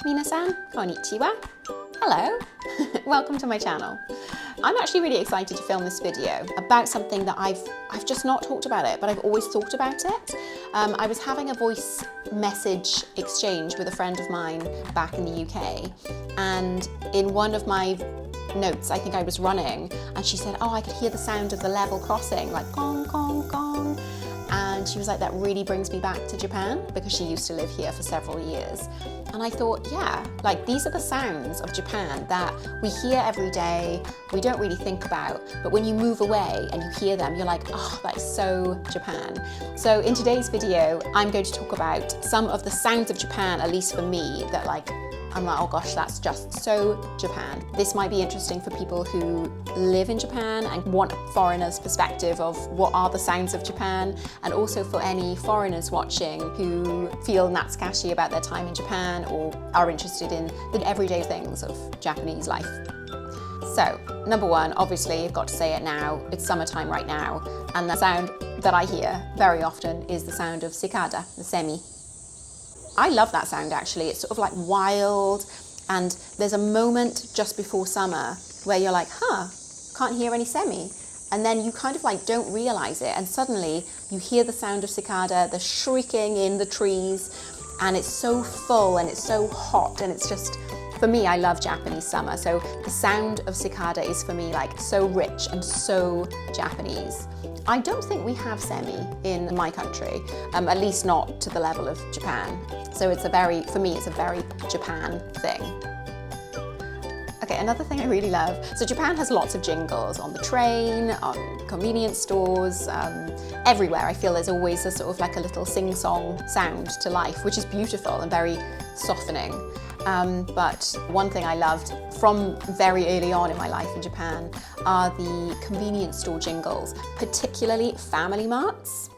Minasan, konnichiwa. Hello, welcome to my channel. I'm actually really excited to film this video about something that I've just not talked about it, but I've always thought about it. I was having a voice message exchange with a friend of mine back in the UK, and in one of my notes, I think I was running, and she said, oh, I could hear the sound of the level crossing, like gong, gong, gong. And she was like, that really brings me back to Japan, because she used to live here for several years. And I thought, yeah, like these are the sounds of Japan that we hear every day, we don't really think about, but when you move away and you hear them, you're like, oh, that is so Japan. So in today's video, I'm going to talk about some of the sounds of Japan, at least for me, that like, I'm like, oh gosh, that's just so Japan. This might be interesting for people who live in Japan and want a foreigner's perspective of what are the sounds of Japan, and also for any foreigners watching who feel natsukashi about their time in Japan or are interested in the everyday things of Japanese life. So, number one, obviously, you've got to say it now, it's summertime right now, and the sound that I hear very often is the sound of cicada, the semi. I love that sound actually. It's sort of like wild, and there's a moment just before summer where you're like, huh, can't hear any semi. And then you kind of like don't realize it, and suddenly you hear the sound of cicada, the shrieking in the trees, and it's so full and it's so hot, and it's just, for me, I love Japanese summer. So the sound of cicada is for me like so rich and so Japanese. I don't think we have semi in my country, at least not to the level of Japan. So it's for me, it's a very Japan thing. Okay, another thing I really love. So Japan has lots of jingles on the train, on convenience stores, everywhere. I feel there's always a sort of like a little sing-song sound to life, which is beautiful and very softening. But one thing I loved from very early on in my life in Japan are the convenience store jingles, particularly Family Marts.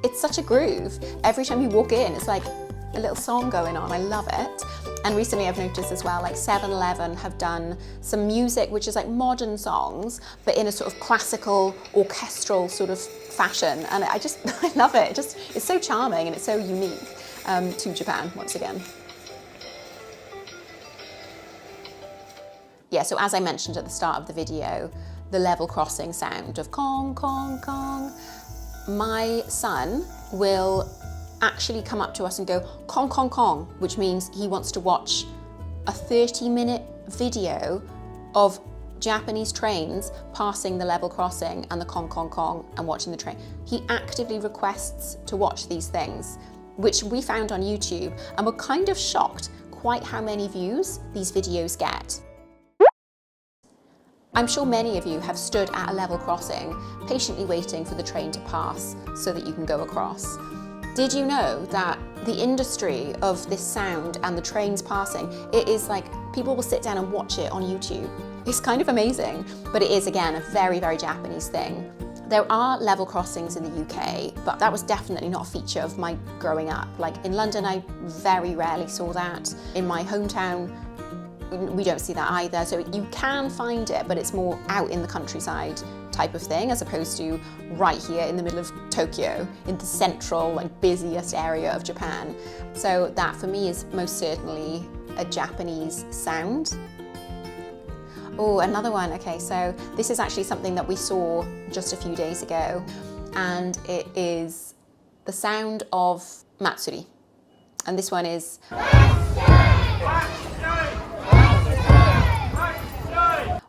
It's such a groove. Every time you walk in, it's like a little song going on. I love it. And recently I've noticed as well, like 7-Eleven have done some music which is like modern songs, but in a sort of classical, orchestral sort of fashion. And I love it. It's so charming and it's so unique to Japan, once again. Yeah, so as I mentioned at the start of the video, the level crossing sound of kong, kong, kong. My son will actually come up to us and go kong, kong, kong, which means he wants to watch a 30-minute video of Japanese trains passing the level crossing and the kong, kong, kong and watching the train. He actively requests to watch these things, which we found on YouTube, and we're kind of shocked quite how many views these videos get. I'm sure many of you have stood at a level crossing, patiently waiting for the train to pass so that you can go across. Did you know that the industry of this sound and the trains passing, it is like people will sit down and watch it on YouTube. It's kind of amazing, but it is, again, a very, very Japanese thing. There are level crossings in the UK, but that was definitely not a feature of my growing up. Like in London, I very rarely saw that. In my hometown, we don't see that either. So you can find it, but it's more out in the countryside type of thing, as opposed to right here in the middle of Tokyo, in the central, like busiest area of Japan. So that for me is most certainly a Japanese sound. Oh, another one. Okay, so this is actually something that we saw just a few days ago, and it is the sound of Matsuri. And this one is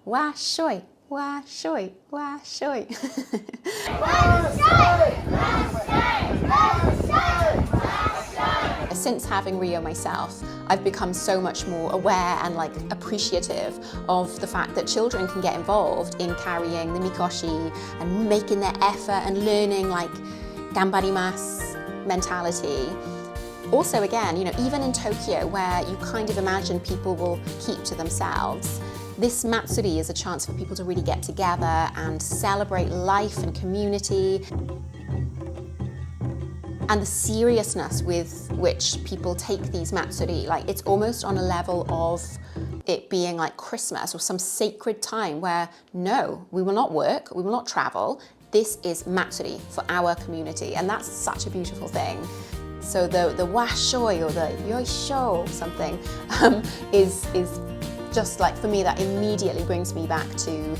wa shoi, wa shoi, wa shoi. Since having Rio myself, I've become so much more aware and like appreciative of the fact that children can get involved in carrying the mikoshi and making their effort and learning like gambarimasu mentality. Also, again, you know, even in Tokyo, where you kind of imagine people will keep to themselves, this Matsuri is a chance for people to really get together and celebrate life and community. And the seriousness with which people take these Matsuri, like it's almost on a level of it being like Christmas or some sacred time where no, we will not work, we will not travel. this is matsuri for our community, and that's such a beautiful thing. So the washoi or the yoisho or something is just like, for me, that immediately brings me back to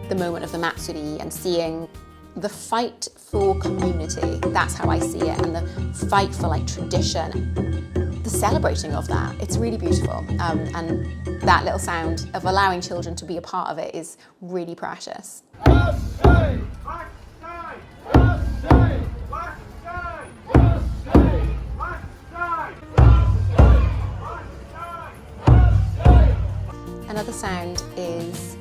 the moment of the matsuri and seeing the fight for community. That's how I see it, and the fight for like tradition, the celebrating of that. It's really beautiful, and that little sound of allowing children to be a part of it is really precious. Another sound is,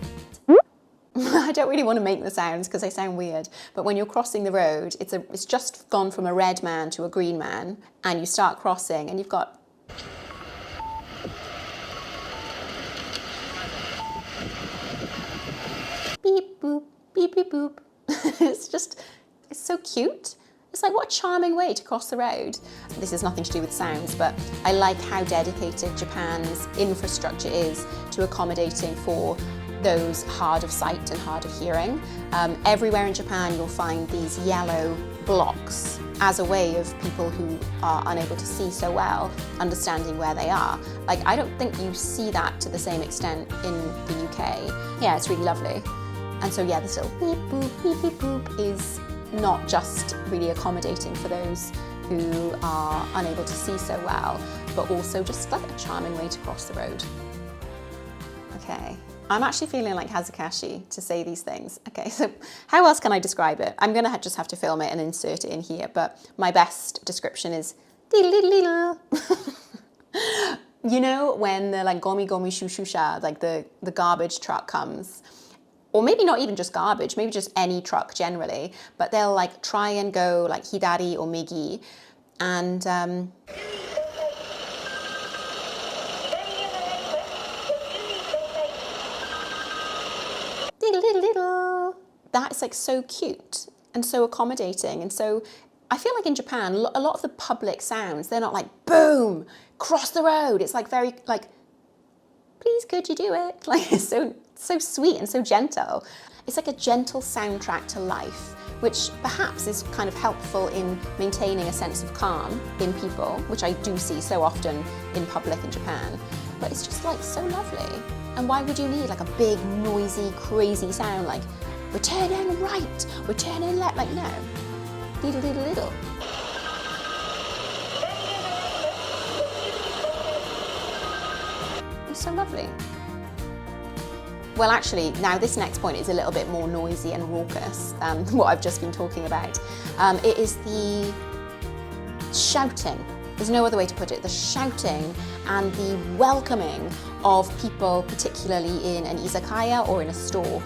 I don't really want to make the sounds because they sound weird, but when you're crossing the road, it's just gone from a red man to a green man, and you start crossing and you've got beep boop, beep beep boop. It's so cute. It's like, what a charming way to cross the road. This has nothing to do with sounds, but I like how dedicated Japan's infrastructure is to accommodating for those hard of sight and hard of hearing. Everywhere in Japan you'll find these yellow blocks as a way of people who are unable to see so well understanding where they are. Like, I don't think you see that to the same extent in the UK. Yeah, it's really lovely. And so yeah, this little beep boop, beep beep boop is not just really accommodating for those who are unable to see so well, but also just like a charming way to cross the road. Okay, I'm actually feeling like Hazakashi to say these things. Okay, so how else can I describe it? I'm gonna just have to film it and insert it in here, but my best description is diddle. You know, when the like gomi gomi shushusha, like the garbage truck comes, or maybe not even just garbage, maybe just any truck generally, but they'll like try and go like hidari or migi, and that's like so cute and so accommodating. And so I feel like in Japan, a lot of the public sounds, they're not like boom, cross the road. It's like very like, please could you do it? Like, it's so sweet and so gentle. It's like a gentle soundtrack to life, which perhaps is kind of helpful in maintaining a sense of calm in people, which I do see so often in public in Japan. But it's just like so lovely. And why would you need like a big, noisy, crazy sound like, we're turning right, we're turning left? Like, no. Diddle diddle diddle. It's so lovely. Well, actually, now this next point is a little bit more noisy and raucous than what I've just been talking about. It is the shouting. There's no other way to put it. The shouting and the welcoming of people, particularly in an izakaya or in a store.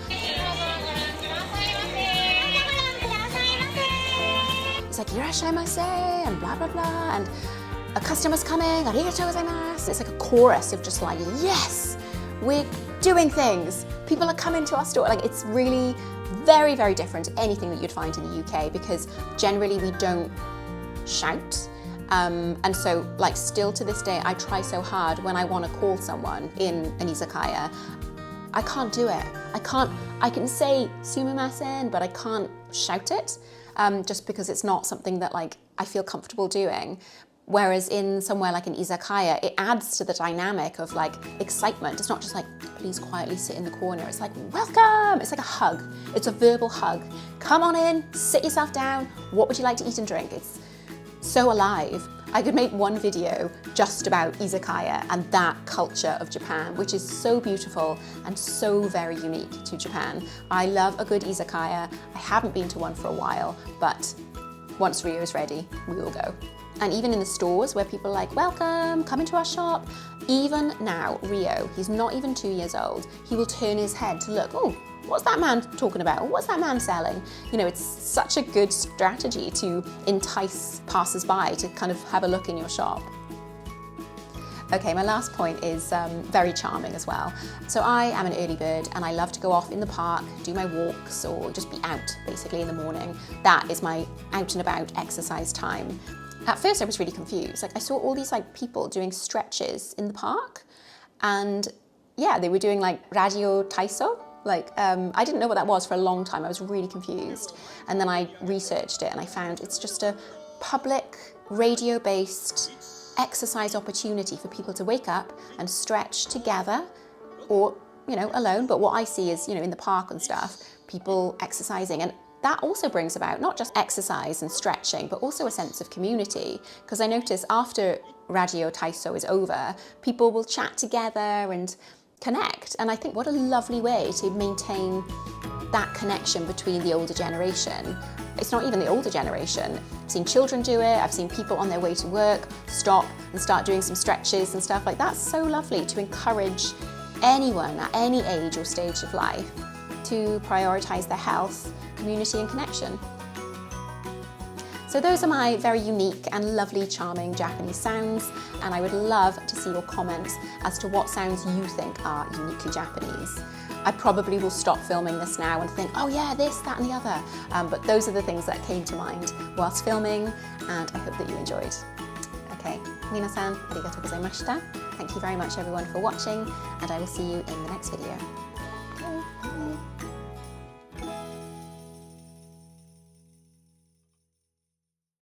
It's like, irashaimase, and blah, blah, blah, and a customer's coming, arigatou gozaimasu. It's like a chorus of just like, yes, we're doing things. People are coming to our store. Like, it's really very, very different to anything that you'd find in the UK, because generally we don't shout. And so, like, still to this day, I try so hard when I want to call someone in an izakaya. I can't do it. I can say sumimasen, but I can't shout it, just because it's not something that like I feel comfortable doing. Whereas in somewhere like an izakaya, it adds to the dynamic of like excitement. It's not just like, please quietly sit in the corner. It's like, welcome. It's like a hug. It's a verbal hug. Come on in, sit yourself down. What would you like to eat and drink? It's so alive. I could make one video just about izakaya and that culture of Japan, which is so beautiful and so very unique to Japan. I love a good izakaya. I haven't been to one for a while, but once Rio's ready, we will go. And even in the stores where people are like, welcome, come into our shop. Even now, Rio, he's not even 2 years old. He will turn his head to look, oh, what's that man talking about? What's that man selling? You know, it's such a good strategy to entice passers-by to kind of have a look in your shop. Okay, my last point is very charming as well. So I am an early bird and I love to go off in the park, do my walks, or just be out basically in the morning. That is my out and about exercise time. At first I was really confused. Like, I saw all these like people doing stretches in the park, and yeah, they were doing like radio taiso. I didn't know what that was for a long time. I was really confused. And then I researched it and I found it's just a public radio-based exercise opportunity for people to wake up and stretch together or, alone. But what I see is, in the park and stuff, people exercising. And that also brings about not just exercise and stretching, but also a sense of community. Because I notice after radio taiso is over, people will chat together and connect. And I think what a lovely way to maintain that connection between the older generation. It's not even the older generation. I've seen children do it. I've seen people on their way to work stop and start doing some stretches and stuff. That's so lovely to encourage anyone at any age or stage of life to prioritize their health, community and connection. So those are my very unique and lovely, charming Japanese sounds, and I would love to see your comments as to what sounds you think are uniquely Japanese. I probably will stop filming this now and think, oh yeah, this, that and the other. But those are the things that came to mind whilst filming, and I hope that you enjoyed. Okay, minasan, arigatou gozaimashita. Thank you very much everyone for watching, and I will see you in the next video. Okay, bye.